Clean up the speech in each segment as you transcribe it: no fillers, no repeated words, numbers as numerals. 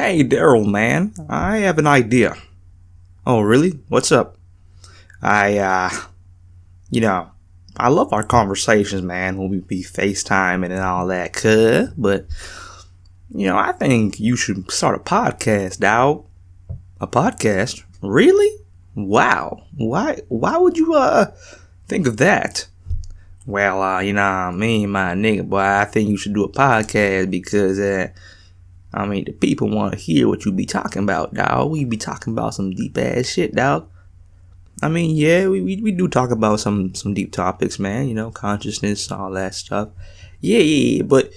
Hey, Darrel, man, I have an idea. Oh, really? What's up? I, you know, I love our conversations, man, when we be FaceTiming and all that, but, I think you should start a podcast, dawg. A podcast? Really? Wow. Why would you, think of that? Well, you know what I mean, my nigga, boy, I think you should do a podcast because, the people want to hear what you be talking about, dawg. We be talking about some deep ass shit, dawg. Yeah, we do talk about some deep topics, man, consciousness, all that stuff. Yeah, but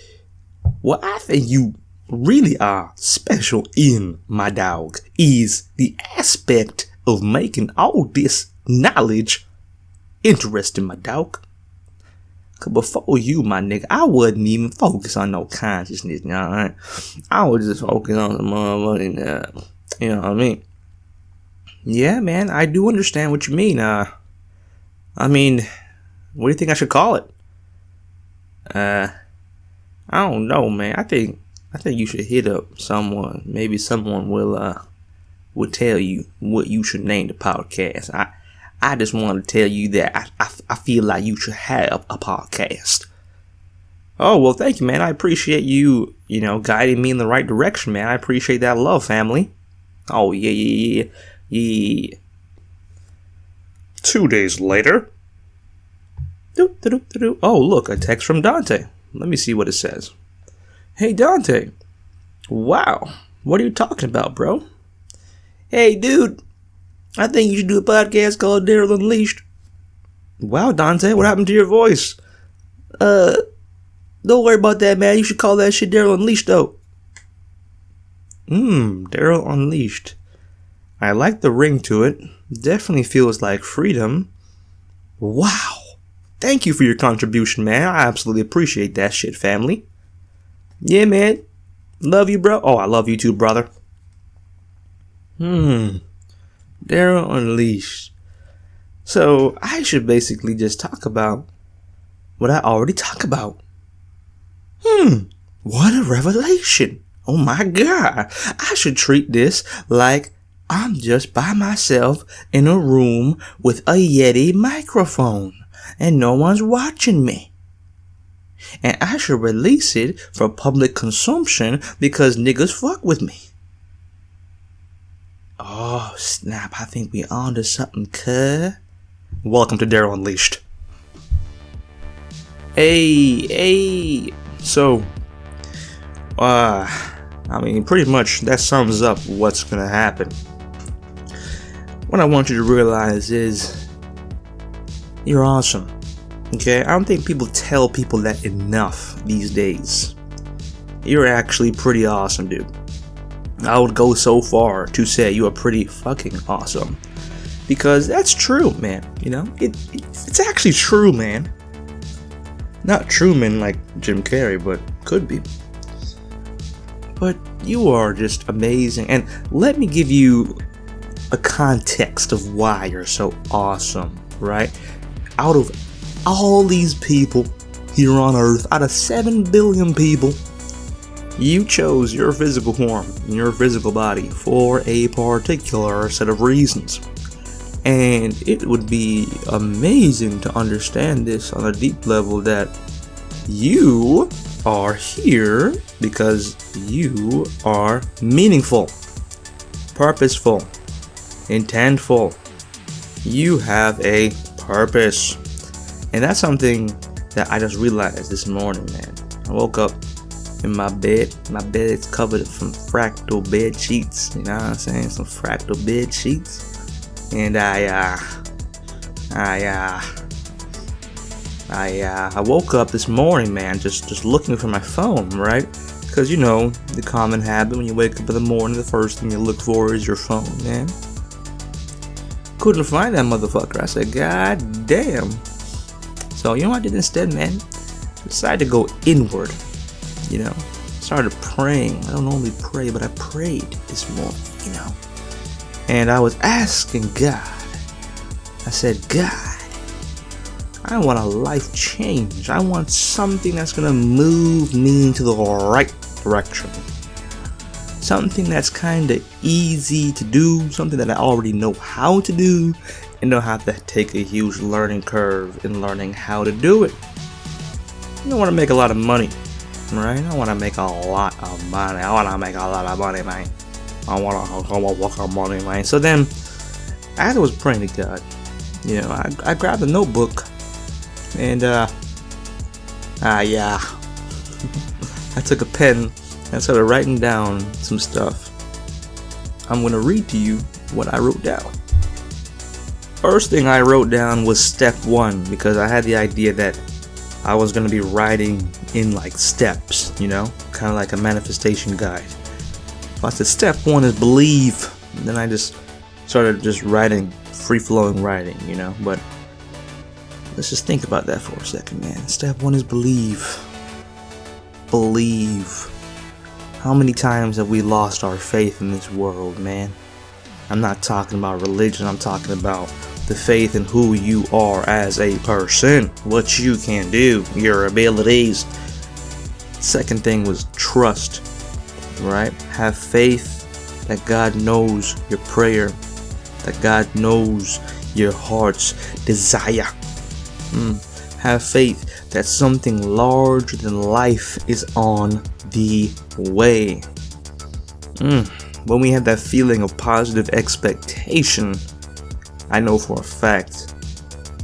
what I think you really are special in, my dog, is the aspect of making all this knowledge interesting, my dog. Cause before you, my nigga, I wasn't even focused on no consciousness, you know what I mean? I was just focused on the motherfucking, you know what I mean? Yeah, man, I do understand what you mean. What do you think I should call it? I don't know, man. I think you should hit up someone. Maybe someone will tell you what you should name the podcast. I just want to tell you that I feel like you should have a podcast. Oh, well, thank you, man. I appreciate you, guiding me in the right direction, man. I appreciate that love, family. Oh, yeah. 2 days later. Oh, look, a text from Dante. Let me see what it says. Hey, Dante. Wow. What are you talking about, bro? Hey, dude. I think you should do a podcast called Darrel Unleashed. Wow, Dante, what happened to your voice? Don't worry about that, man. You should call that shit Darrel Unleashed, though. Darrel Unleashed. I like the ring to it. Definitely feels like freedom. Wow. Thank you for your contribution, man. I absolutely appreciate that shit, family. Yeah, man. Love you, bro. Oh, I love you too, brother. Darrel Unleashed. So, I should basically just talk about what I already talk about. What a revelation. Oh my God. I should treat this like I'm just by myself in a room with a Yeti microphone and no one's watching me. And I should release it for public consumption because niggas fuck with me. Oh, snap. I think we on to something, cuh. Welcome to Darrel Unleashed. Hey. So, pretty much that sums up what's gonna happen. What I want you to realize is you're awesome. Okay? I don't think people tell people that enough these days. You're actually pretty awesome, dude. I would go so far to say you are pretty fucking awesome. Because that's true, man. It's actually true, man. Not Truman like Jim Carrey, but could be. But you are just amazing. And let me give you a context of why you're so awesome, right? Out of all these people here on Earth, out of 7 billion people, you chose your physical form, your physical body, for a particular set of reasons. And it would be amazing to understand this on a deep level that you are here because you are meaningful, purposeful, intentful. You have a purpose. And that's something that I just realized this morning, man. I woke up in my bed. My bed is covered from fractal bed sheets. You know what I'm saying? Some fractal bed sheets. And I woke up this morning, man, just looking for my phone, right? Because, the common habit when you wake up in the morning, the first thing you look for is your phone, man. Couldn't find that motherfucker. I said, God damn. So, you know what I did instead, man? Decided to go inward, Started praying. I don't normally pray, but I prayed this morning, And I was asking God. I said, God, I want a life change. I want something that's going to move me into the right direction. something that's kind of easy to do, something that I already know how to do, and don't have to take a huge learning curve in learning how to do it. I don't want to make a lot of money, right? I want to make a lot of money. I want to make a lot of money, man. I want to work on money, man. So then, as I was praying to God, I grabbed a notebook, and I took a pen and started writing down some stuff. I'm gonna read to you what I wrote down. First thing I wrote down was step 1, because I had the idea that I was gonna be writing in like steps, kind of like a manifestation guide. I said step 1 is believe. And then I just started just writing, free-flowing writing, but let's just think about that for a second, man. Step 1 is believe. Believe. How many times have we lost our faith in this world, man? I'm not talking about religion, I'm talking about the faith in who you are as a person, what you can do, your abilities. Second thing was trust, right? Have faith that God knows your prayer, that God knows your heart's desire. Have faith that something larger than life is on the way. When we have that feeling of positive expectation, I know for a fact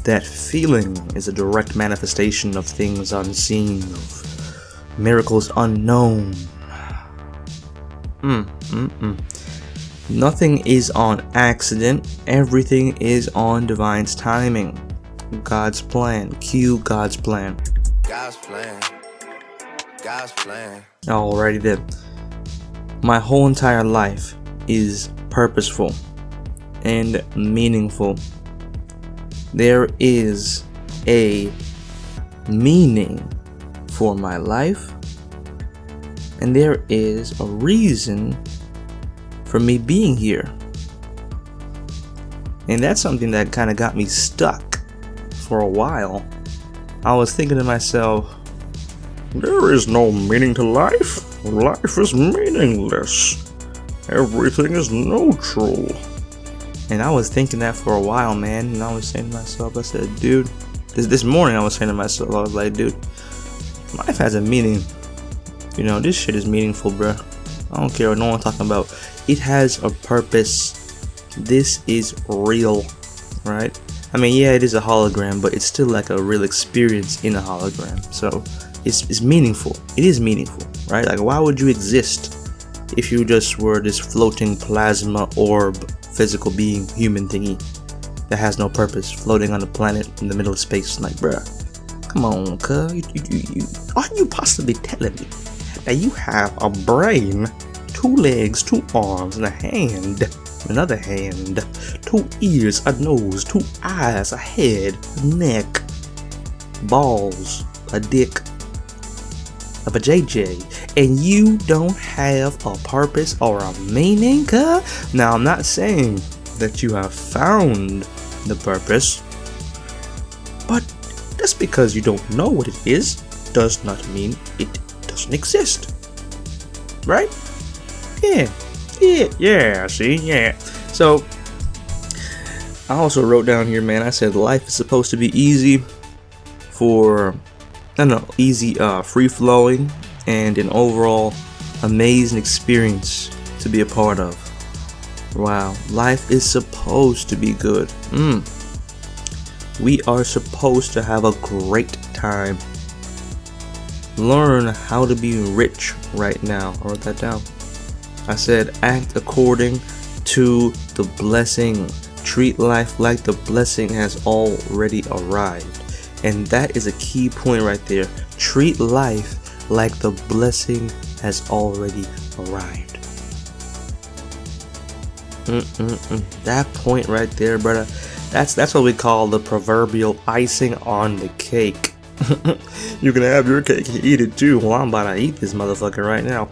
that feeling is a direct manifestation of things unseen, of miracles unknown. Nothing is on accident. Everything is on divine's timing. God's plan. Cue God's plan. God's plan. God's plan. Alrighty then. My whole entire life is purposeful and meaningful. There is a meaning for my life, and there is a reason for me being here. And that's something that kind of got me stuck for a while. I was thinking to myself, there is no meaning to life. Life is meaningless. Everything is neutral. And I was thinking that for a while, man. And I was saying to myself, I said, dude, this morning I was saying to myself, I was like, dude, life has a meaning. This shit is meaningful, bro. I don't care what no one's talking about. It has a purpose. This is real, right? I mean, yeah, it is a hologram, but it's still like a real experience in a hologram. So it's meaningful. It is meaningful, right? Like, why would you exist if you just were this floating plasma orb, physical being, human thingy that has no purpose, floating on a planet in the middle of space? Like, bruh, come on, cuz. Are you possibly telling me that you have a brain, 2 legs, 2 arms, and a hand, another hand, 2 ears, a nose, 2 eyes, a head, a neck, balls, a dick, of a JJ, and you don't have a purpose or a meaning, cuz? Now, I'm not saying that you have found the purpose, but just because you don't know what it is does not mean it doesn't exist, right? Yeah, see, yeah. So I also wrote down here, man, I said life is supposed to be easy free-flowing, and an overall amazing experience to be a part of. Wow, life is supposed to be good. We are supposed to have a great time. Learn how to be rich right now. I wrote that down. I said act according to the blessing. Treat life like the blessing has already arrived. And that is a key point right there. Treat life like the blessing has already arrived. That point right there, brother. That's what we call the proverbial icing on the cake. You can have your cake and eat it too. Well, I'm about to eat this motherfucker right now.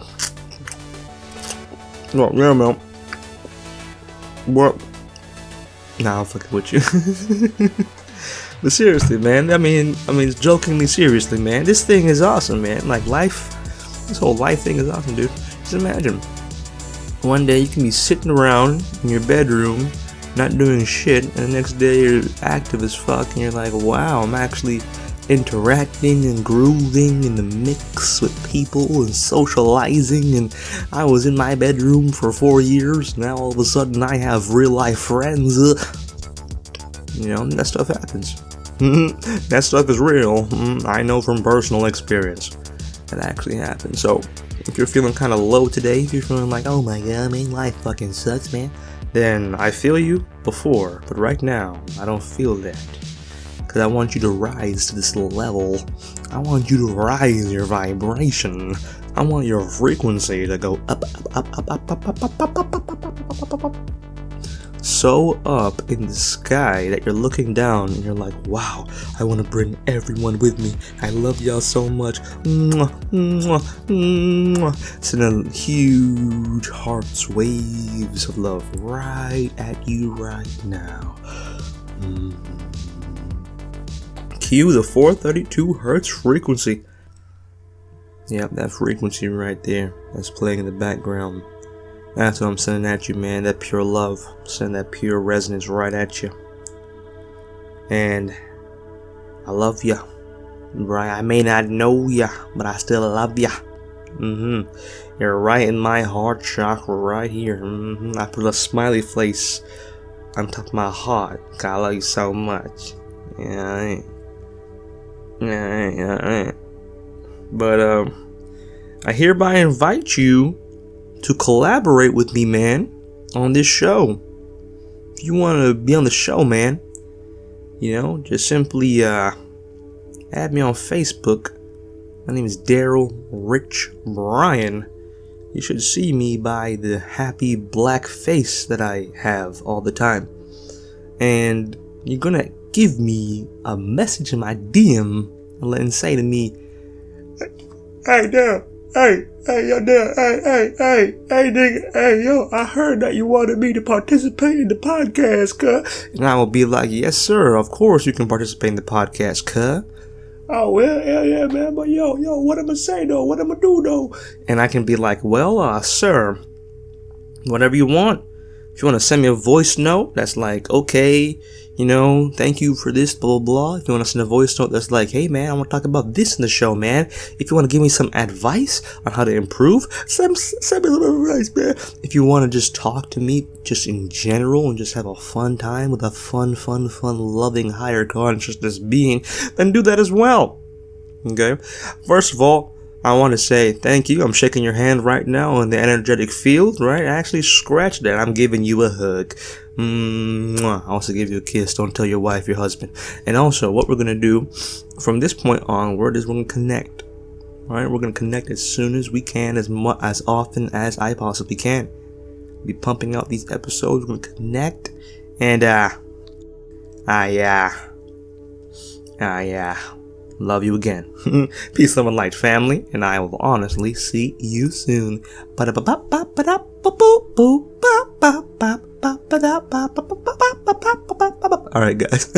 Oh, yeah, man. What? Nah, I'm fucking with you. But seriously, man, I mean, jokingly seriously, man, this thing is awesome, man. Like, life, this whole life thing is awesome, dude. Just imagine, One day you can be sitting around in your bedroom, not doing shit, and the next day you're active as fuck, and you're like, wow, I'm actually interacting and grooving in the mix with people and socializing, and I was in my bedroom for 4 years, now all of a sudden I have real life friends. You know, that stuff happens. That stuff is real. I know from personal experience. That actually happens. So, if you're feeling kind of low today, if you're feeling like, oh my god, man, life fucking sucks, man, then I feel you before, but right now, I don't feel that. Because I want you to rise to this level. I want you to rise your vibration. I want your frequency to go up, so up in the sky that you're looking down and you're like, wow, I want to bring everyone with me. I love y'all so much. Sending huge hearts, waves of love right at you right now. Cue the 432 hertz frequency. Yep, that frequency right there that's playing in the background. That's what I'm sending at you, man. That pure love. Sending that pure resonance right at you. And I love ya. Right? I may not know ya, but I still love ya. You're right in my heart chakra right here. I put a smiley face on top of my heart. 'Cause I love you so much. Yeah, But I hereby invite you to collaborate with me, man, on this show. If you want to be on the show, man, you know, just simply add me on Facebook. My name is Darrel Rich BRYAN. You should see me by the happy black face that I have all the time. And you're gonna give me a message in my DM and say to me, hey, Darrel, hey, yo, Darrel, hey, nigga, hey, yo, I heard that you wanted me to participate in the podcast, cuh. And I will be like, yes, sir, of course you can participate in the podcast, cuh. Oh, well, yeah, man, but yo, what I'ma say, though? What I'ma do, though? And I can be like, well, sir, whatever you want. If you want to send me a voice note that's like, okay, you know, thank you for this, blah, blah, blah. If you want to send a voice note that's like, hey, man, I want to talk about this in the show, man. If you want to give me some advice on how to improve, send me a little advice, man. If you want to just talk to me just in general and just have a fun time with a fun, loving, higher consciousness being, then do that as well. Okay? First of all, I want to say thank you. I'm shaking your hand right now in the energetic field, right? Actually, scratch that. I'm giving you a hug. I also give you a kiss. Don't tell your wife, your husband. And also, what we're going to do from this point onward is we're going to connect. All right? We're going to connect as soon as we can, as often as I possibly can. Be pumping out these episodes. We're going to connect. And, love you again. Peace, love, and light, family. And I will honestly see you soon. Alright, guys.